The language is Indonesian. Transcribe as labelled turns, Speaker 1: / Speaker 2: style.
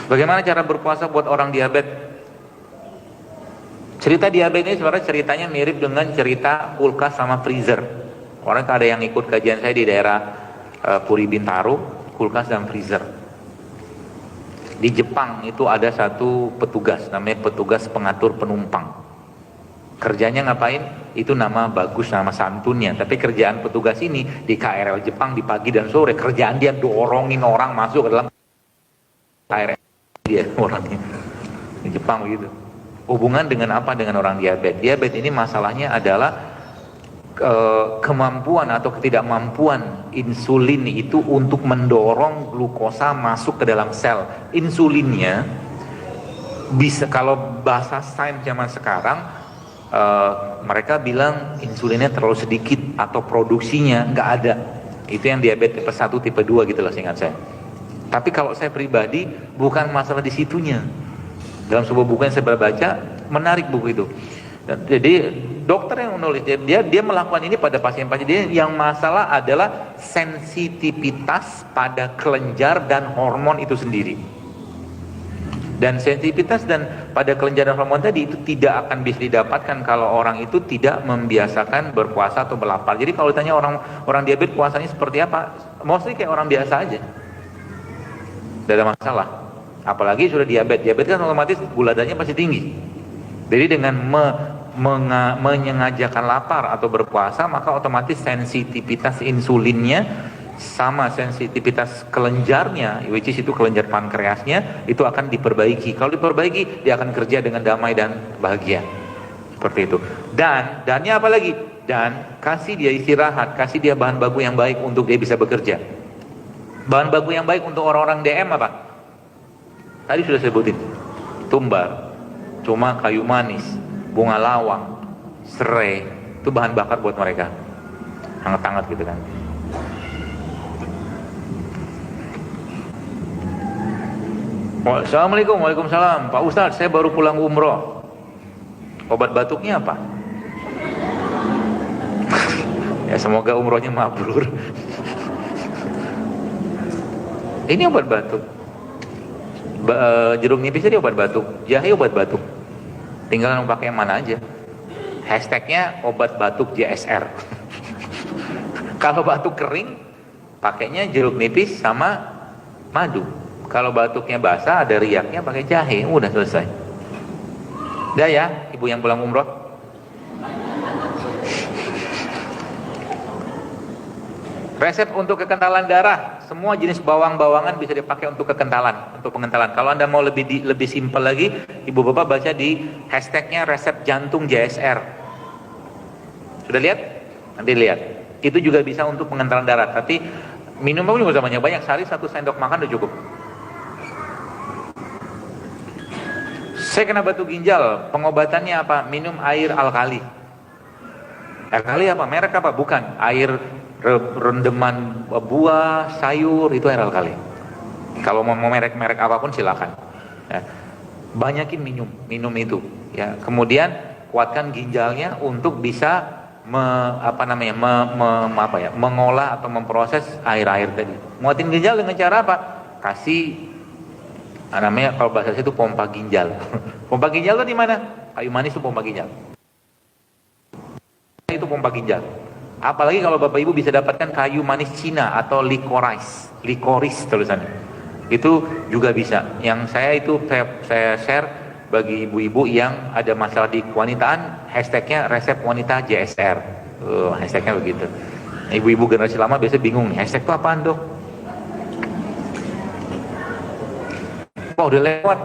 Speaker 1: Bagaimana cara berpuasa buat orang diabetes? Cerita diabetes ini sebenarnya ceritanya mirip dengan cerita kulkas sama freezer. Orang ada yang ikut kajian saya di daerah Puri Bintaro, kulkas dan freezer. Di Jepang itu ada satu petugas, namanya petugas pengatur penumpang. Kerjanya ngapain? Itu nama bagus, nama santunnya. Tapi kerjaan petugas ini di KRL Jepang di pagi dan sore, kerjaan dia dorongin orang masuk ke dalam KRL. Dia orangnya di Jepang begitu. Hubungan dengan apa? Dengan orang diabetes. Diabetes ini masalahnya adalah kemampuan atau ketidakmampuan insulin itu untuk mendorong glukosa masuk ke dalam sel. Insulinnya bisa, kalau bahasa sains zaman sekarang, mereka bilang insulinnya terlalu sedikit atau produksinya nggak ada. Itu yang diabetes tipe 1, tipe 2 gitu lah seingat saya. Tapi kalau saya pribadi, bukan masalah di situnya. Dalam sebuah buku yang saya baca, menarik buku itu. Jadi dokter yang menulis, dia melakukan ini pada pasien-pasien dia, yang masalah adalah sensitivitas pada kelenjar dan hormon itu sendiri. Dan sensitivitas dan pada kelenjar dan hormon tadi itu tidak akan bisa didapatkan kalau orang itu tidak membiasakan berpuasa atau berlapar. Jadi kalau ditanya orang diabetes puasanya seperti apa, mostly kayak orang biasa aja. Tidak ada masalah. Apalagi sudah diabetes kan otomatis gula darahnya pasti tinggi. Jadi dengan menyengajakan lapar atau berpuasa, maka otomatis sensitivitas insulinnya sama sensitivitas kelenjarnya, which is itu kelenjar pankreasnya, itu akan diperbaiki. Kalau diperbaiki, dia akan kerja dengan damai dan bahagia. Seperti itu. Dannya apa lagi? Dan kasih dia istirahat, kasih dia bahan baku yang baik untuk dia bisa bekerja. Bahan baku yang baik untuk orang-orang DM apa? Tadi sudah sebutin. Tumbar, cuma kayu manis, bunga lawang, serai, itu bahan bakar buat mereka. Hangat-hangat gitu kan. Assalamualaikum. Waalaikumsalam. Pak Ustadz, saya baru pulang umroh. Obat batuknya apa? Ya semoga umrohnya mabrur. Ini obat batuk. Jeruk nipis jadi obat batuk, jahe obat batuk. Tinggal pakai yang mana aja. Hashtagnya obat batuk JSR. Kalau batuk kering, pakainya jeruk nipis sama madu. Kalau batuknya basah, ada riaknya, pakai jahe. Udah selesai. Udah ya, ibu yang pulang umroh. Resep untuk kekentalan darah, semua jenis bawang-bawangan bisa dipakai untuk kekentalan, untuk pengentalan. Kalau Anda mau lebih simpel lagi, ibu bapak baca di hashtagnya resep jantung JSR. Sudah lihat? Nanti lihat. Itu juga bisa untuk pengentalan darah. Tapi minum juga banyak, sehari 1 sendok makan udah cukup. Saya kena batu ginjal, pengobatannya apa? Minum air alkali. Alkali apa? Merek apa? Bukan. Air rendeman buah, sayur, itu air alkali. Kalau mau merek-merek apapun silakan. Ya. Banyakin minum itu. Ya. Kemudian kuatkan ginjalnya untuk bisa mengolah atau memproses air-air tadi. Muatin ginjal dengan cara apa? Kasih namanya kalau bahasa saya itu pompa ginjal. Pompa ginjal itu di mana? Kayu manis itu pompa ginjal. Itu pompa ginjal. Apalagi kalau Bapak Ibu bisa dapatkan kayu manis Cina atau likoris tulisannya. Itu juga bisa. Yang saya share bagi ibu-ibu yang ada masalah di kewanitaan, hashtagnya resep wanita JSR. Hashtagnya begitu. Ibu-ibu generasi lama biasa bingung nih, hashtag itu apaan dok? Wah udah lewat.